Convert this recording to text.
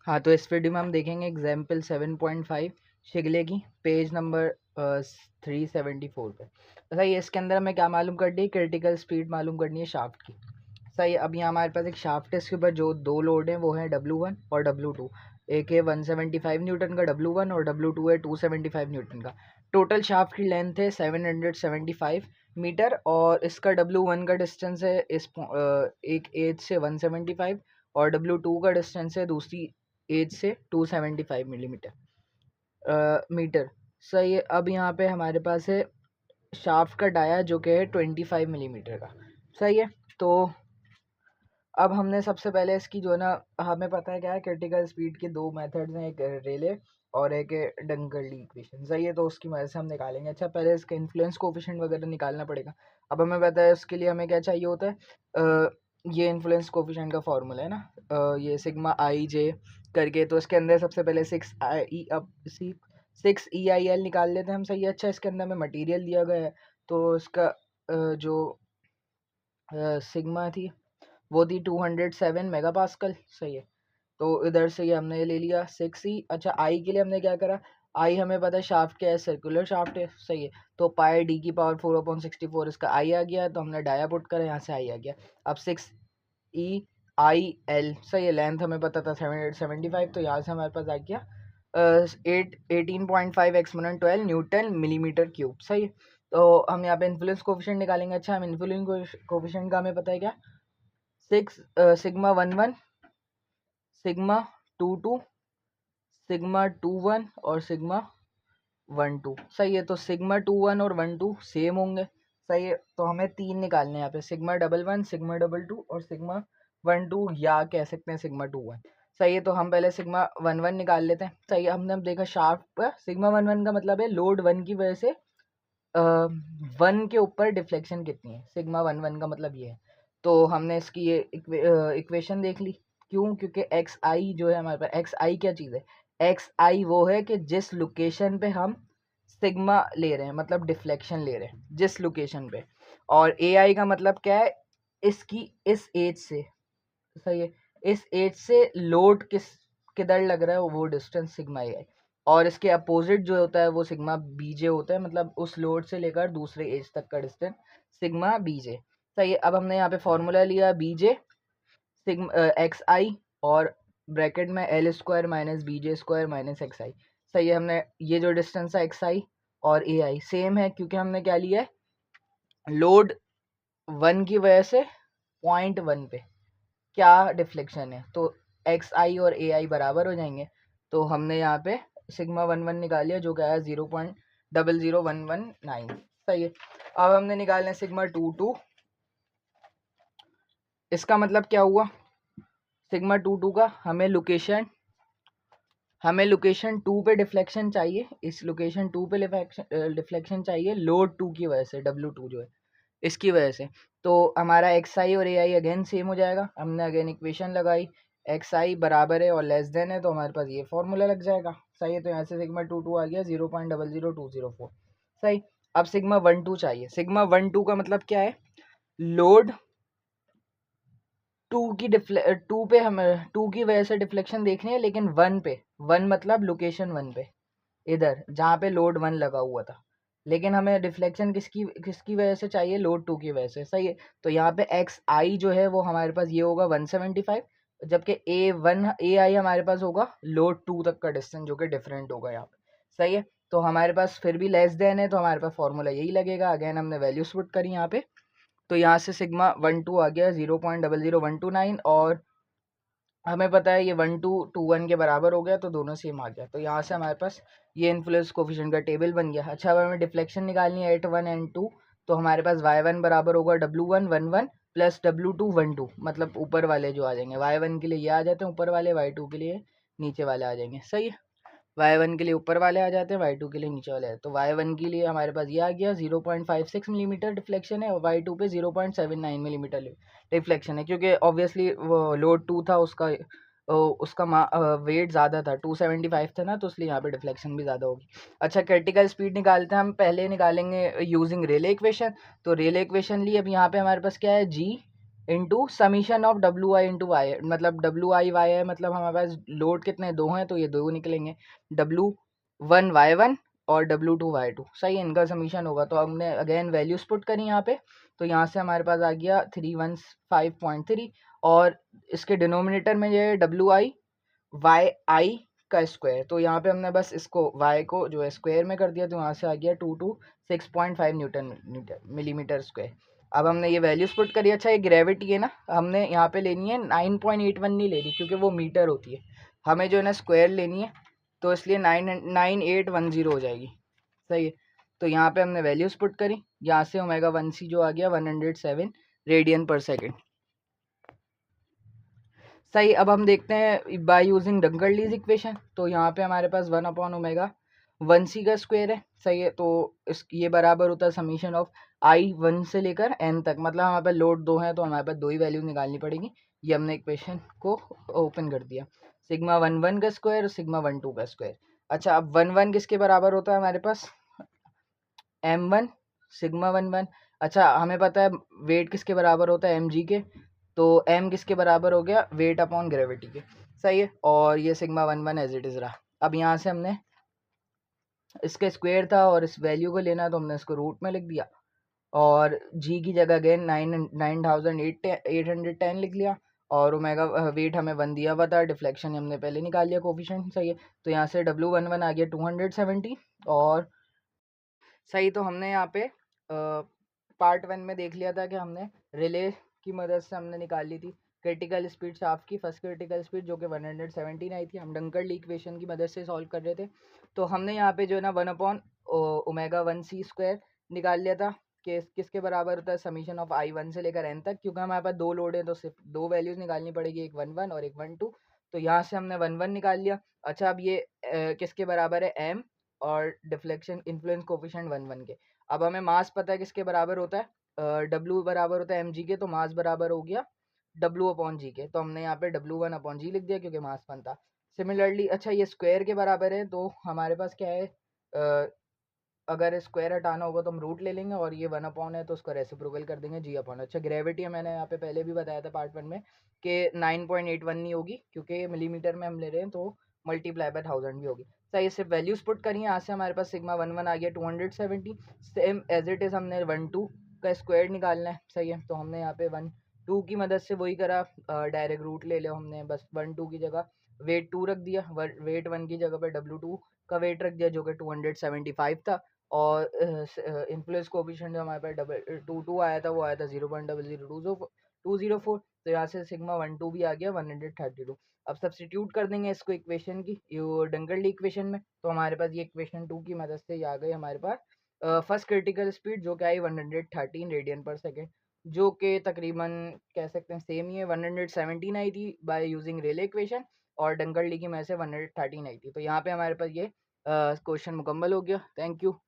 हाँ, तो इस वीडियो में हम देखेंगे एग्जाम्पल 7.5 शिगले की पेज नंबर 374 पे। सही है, इसके अंदर हमें क्या मालूम करनी है, क्रिटिकल स्पीड मालूम करनी है शाफ्ट की। सही है, अब यहाँ हमारे पास एक शाफ्ट है, इसके ऊपर जो दो लोड हैं वो है W1 और W2। एक है 175 न्यूटन का W1 और W2 है 275 न्यूटन का। टोटल शाफ्ट की लेंथ है 775 मीटर और इसका W1 का डिस्टेंस है एक एज से 175 और W2 का डिस्टेंस है दूसरी एज से 275 मीटर। सही है, अब यहाँ पे हमारे पास है शाफ्ट का डाया जो कि है 25 मिलीमीटर का। सही है, तो अब हमने सबसे पहले इसकी जो ना, हमें पता है क्या है, क्रिटिकल स्पीड के दो मेथड्स हैं, एक रेले और एक डंकर्ली इक्वेशन। सही है, तो उसकी मदद से हम निकालेंगे। अच्छा, पहले इसका इन्फ्लुएंस कोफिशिएंट वगैरह निकालना पड़ेगा। अब हमें पता है उसके लिए हमें क्या चाहिए होता है, ये इन्फ्लुएंस कोफिशिएंट का फॉर्मूला है ना, ये सिग्मा आई जे करके। तो इसके अंदर सबसे पहले 6 EIL निकाल लेते हैं हम। सही है, अच्छा इसके अंदर हमें मटेरियल दिया गया है, तो इसका जो सिग्मा थी वो थी 207 मेगापास्कल। सही है, तो इधर से ये हमने ले लिया 6E। अच्छा, आई के लिए हमने क्या करा, आई हमें पता है शाफ्ट क्या है, सर्कुलर शाफ्ट है। सही है, तो पाई डी की पावर 4/64 इसका आई आ गया, तो हमने डाया पुट करा, यहाँ से आई आ गया। अब 6EIL। सही है, लेंथ हमें पता था 775, तो यहाँ से हमारे पास आ गया 18.5 एक्सपोनेंट 12 न्यूटन मिलीमीटर क्यूब। सही है, तो हम यहाँ पे इन्फ्लुएंस कोफिशिएंट निकालेंगे। अच्छा, हम इन्फ्लुएंस कोफिशिएंट का हमें पता है क्या, सिग्मा 11 सिग्मा 22 सिग्मा 21 और सिग्मा 12। सही है, तो सिग्मा 21 और 12 सेम होंगे। सही है, तो हमें तीन निकालने हैं यहाँ पे, सिग्मा 11 सिग्मा 22 और सिग्मा 12, या कह सकते हैं सिग्मा 21। सही है, तो हम पहले सिग्मा 11 निकाल लेते हैं। सही है, हमने अब देखा शाफ्ट पर सिग्मा 11 का मतलब है लोड 1 की वजह से 1 के ऊपर डिफ्लेक्शन कितनी है। सिग्मा 11 का मतलब ये है। तो हमने इसकी ये इक्वेशन देख ली। क्यों? क्योंकि एक्स आई जो है हमारे पास, एक्स आई क्या चीज़ है, एक्स आई वो है कि जिस लोकेशन पे हम सिग्मा ले रहे हैं, मतलब डिफ्लेक्शन ले रहे हैं जिस लोकेशन पे, और ए आई का मतलब क्या है, इसकी इस एज से। सही है, इस एज से लोड किधर लग रहा है वो डिस्टेंस सिग्मा ए आई, और इसके अपोजिट जो होता है वो सिग्मा बीजे होता है, मतलब उस लोड से लेकर दूसरे एज तक का डिस्टेंस सिग्मा बीजे। सही है, अब हमने यहाँ पे फॉर्मूला लिया बीजे सिग्मा एक्स आई और ब्रैकेट में एल स्क्वायर माइनस बीजे स्क्वायर माइनस एक्स आई। सही है, हमने ये जो डिस्टेंस है एक्स आई और ए आई सेम है, क्योंकि हमने क्या लिया है, लोड 1 की वजह से .1 पे क्या डिफ्लेक्शन है, तो एक्स आई और ए आई बराबर हो जाएंगे। तो हमने यहाँ पे सिग्मा 11 निकाल लिया जो कि आया 0.00119। सही है, अब हमने निकालना है सिग्मा 22। इसका मतलब क्या हुआ, सिग्मा 22 का हमें लोकेशन 2 पे डिफ्लेक्शन चाहिए, इस लोकेशन 2 पे डिफ्लेक्शन चाहिए लोड 2 की वजह से, W2 जो है इसकी वजह से। तो हमारा एक्स आई और ए आई अगेन सेम हो जाएगा। हमने अगेन इक्वेशन लगाई, एक्स आई बराबर है और लेस देन है, तो हमारे पास ये फॉर्मूला लग जाएगा। सही है, तो यहाँ से सिग्मा 22 आ गया 0.00204। सही, अब सिग्मा 12 चाहिए। सिग्मा 12 का मतलब क्या है, लोड 2 पे हमें 2 की वजह से डिफ्लेक्शन देखनी है, लेकिन 1 पे, 1 मतलब लोकेशन 1 पे, इधर जहाँ पे लोड 1 लगा हुआ था, लेकिन हमें डिफ्लेक्शन किसकी किसकी वजह से चाहिए, लोड 2 की वजह से। सही है, तो यहाँ पे एक्स आई जो है वो हमारे पास ये होगा 175, जबकि ए आई हमारे पास होगा लोड 2 तक का डिस्टेंस, जो कि डिफरेंट होगा यहाँ पे। सही है, तो हमारे पास फिर भी लेस देन है, तो हमारे पास फॉर्मूला यही लगेगा। अगेन हमने वैल्यूज पुट करी यहाँ पे, तो यहाँ से सिग्मा 12 आ गया 0.00129, और हमें पता है ये 1221 के बराबर हो गया, तो दोनों सेम आ गया। तो यहाँ से हमारे पास ये इन्फ्लुएंस कोफिशिएंट का टेबल बन गया। अच्छा, अब हमें डिफ्लेक्शन निकालनी है एट 1 एंड 2, तो हमारे पास y1 बराबर होगा W1 11 प्लस W2 12, मतलब ऊपर वाले जो आ जाएंगे, y1 के लिए ये आ जाते हैं ऊपर वाले, y2 के लिए नीचे वाले आ जाएंगे। सही है, y1 के लिए ऊपर वाले आ जाते हैं, y2 के लिए नीचे वाले। तो y1 के लिए हमारे पास ये आ गया 0.56 मिलीमीटर डिफ्लेक्शन है, और y2 पे 0.79 मिलीमीटर डिफ्लेक्शन है, क्योंकि ऑब्वियसली वो लोड 2 था, उसका वेट ज़्यादा था, 275 था ना, तो इसलिए यहाँ पे डिफ्लेक्शन भी ज़्यादा होगी। अच्छा, क्रिटिकल स्पीड निकालते हैं हम, पहले निकालेंगे यूजिंग रेले इक्वेशन। तो रेले इक्वेशन ली, अब यहाँ पे हमारे पास क्या है, G into summation of W I into Y, मतलब डब्ल्यू आई वाई है, मतलब हमारे पास लोड कितने दो हैं तो ये दो निकलेंगे, W1 Y1 और W2 Y2, सही है, इनका समीशन होगा। तो हमने अगेन वैल्यूज पुट करी यहाँ पे, तो यहाँ से हमारे पास आ गया 315.3 और इसके डिनोमिनेटर में ये WI का स्क्वायर, तो यहाँ पे हमने बस इसको y को जो है स्क्वायर में कर दिया, तो यहाँ से आ गया 226.5 न्यूटन मिलीमीटर स्क्वायर। अब हमने ये वैल्यूज पुट करी। अच्छा, ये ग्रेविटी है ना, हमने यहाँ पे लेनी है 9.81 नहीं लेनी क्योंकि वो मीटर होती है, हमें जो है ना स्क्वायर लेनी है, तो इसलिए 9810 हो जाएगी, सही है। तो यहाँ पे हमने वैल्यूज पुट करी, यहाँ से ω1c जो आ गया 107 रेडियन पर सेकेंड, सही। अब हम देखते हैं बाय यूजिंग डंकर्लीज इक्वेशन, तो यहाँ पे हमारे पास 1/ω1c का स्क्वायर है, सही है। तो इस ये बराबर होता है समीशन ऑफ I1 से लेकर n तक, मतलब हमारे पास लोड दो है तो हमारे पास दो ही वैल्यूज निकालनी पड़ेगी। ये हमने इक्वेशन को ओपन कर दिया, σ11 का स्क्वायर और σ12 का स्क्वायर। अच्छा, अब 1 किसके बराबर होता है हमारे पास, m1 σ11। अच्छा, हमें पता है वेट किसके बराबर होता है mg के, तो m किसके बराबर हो गया, वेट अपॉन ग्रेविटी के, सही है। और ये σ11 एज इट इज रहा। अब यहाँ से हमने इसका स्क्वायर था और इस वैल्यू को लेना, तो हमने इसको रूट में लिख दिया और g की जगह अगेन 9810 लिख लिया, और ओमेगा वेट हमें 1 दिया हुआ था, डिफ्लेक्शन हमने पहले निकाल लिया कोफिशिएंट, सही है। तो यहाँ से W11 आ गया 270 और सही। तो हमने यहाँ पे पार्ट 1 में देख लिया था कि हमने रिले की मदद से हमने निकाल ली थी क्रिटिकल स्पीड शाफ्ट की, फर्स्ट क्रिटिकल स्पीड जो कि 117 आई थी, हम डंकर्ली इक्वेशन की मदद से सॉल्व कर रहे थे। तो हमने यहाँ पे जो है ना 1/ω1c² निकाल लिया था कि किसके बराबर होता है समीशन ऑफ I1 से लेकर n तक, क्योंकि हमारे पास दो लोड है तो सिर्फ दो वैल्यूज निकालनी पड़ेगी, एक 11 और एक 12। तो यहाँ से हमने 11 निकाल लिया। अच्छा, अब ये किसके बराबर है, m और डिफ्लेक्शन इन्फ्लुएंस कोफिशिएंट 1 के। अब हमें मास पता है किसके बराबर होता है, W बराबर होता है mg के, तो मास बराबर हो गया W अपॉन जी के, तो हमने यहाँ पे W1 अपॉन जी लिख दिया क्योंकि मास 1 था। सिमिलरली अच्छा, ये स्क्वायर के बराबर है, तो हमारे पास क्या है, अगर स्क्वायर हटाना होगा तो हम रूट ले लेंगे, और ये 1 अपॉन है तो उसको रेसिप्रोकल कर देंगे g अपॉन। अच्छा, ग्रेविटी मैंने यहाँ पे पहले भी बताया था पार्ट 1 में कि 9.81 नहीं होगी क्योंकि मिलीमीटर में हम ले रहे हैं, तो मल्टीप्लाई बाय 1000 भी होगी, सही। सिर्फ वैल्यूज पुट करिए, यहाँ से हमारे पास σ11 आ गया 270, सेम एज इट इज हमने 1/2 का स्क्वायर निकालना है, सही है। तो हमने यहाँ पे 1/2 की मदद से वही करा, डायरेक्ट रूट ले लिया हमने, बस 1/2 की जगह वेट 2 रख दिया, वेट 1 की जगह पे W2 का वेट रख दिया जो कि 275 था, और इन्फ्लुएंस कोएफिशिएंट जो हमारे पास 2 आया था वो आया था 0.00204, तो यहाँ से σ12 भी आ गया 132। अब सब्स्टिट्यूट कर देंगे इसको इक्वेशन की डंकर्ली इक्वेशन में, तो हमारे पास ये इक्वेशन 2 की मदद से आ गई हमारे पास फर्स्ट क्रिटिकल स्पीड जो कि आई 113 रेडियन पर सेकेंड, जो कि तकरीबन कह सकते हैं सेम ही है, 117 आई थी बाय यूजिंग रेले इक्वेशन, और डंकर्ली की में से 113 आई थी। तो यहाँ पे हमारे पास ये क्वेश्चन मुकम्मल हो गया। Thank you.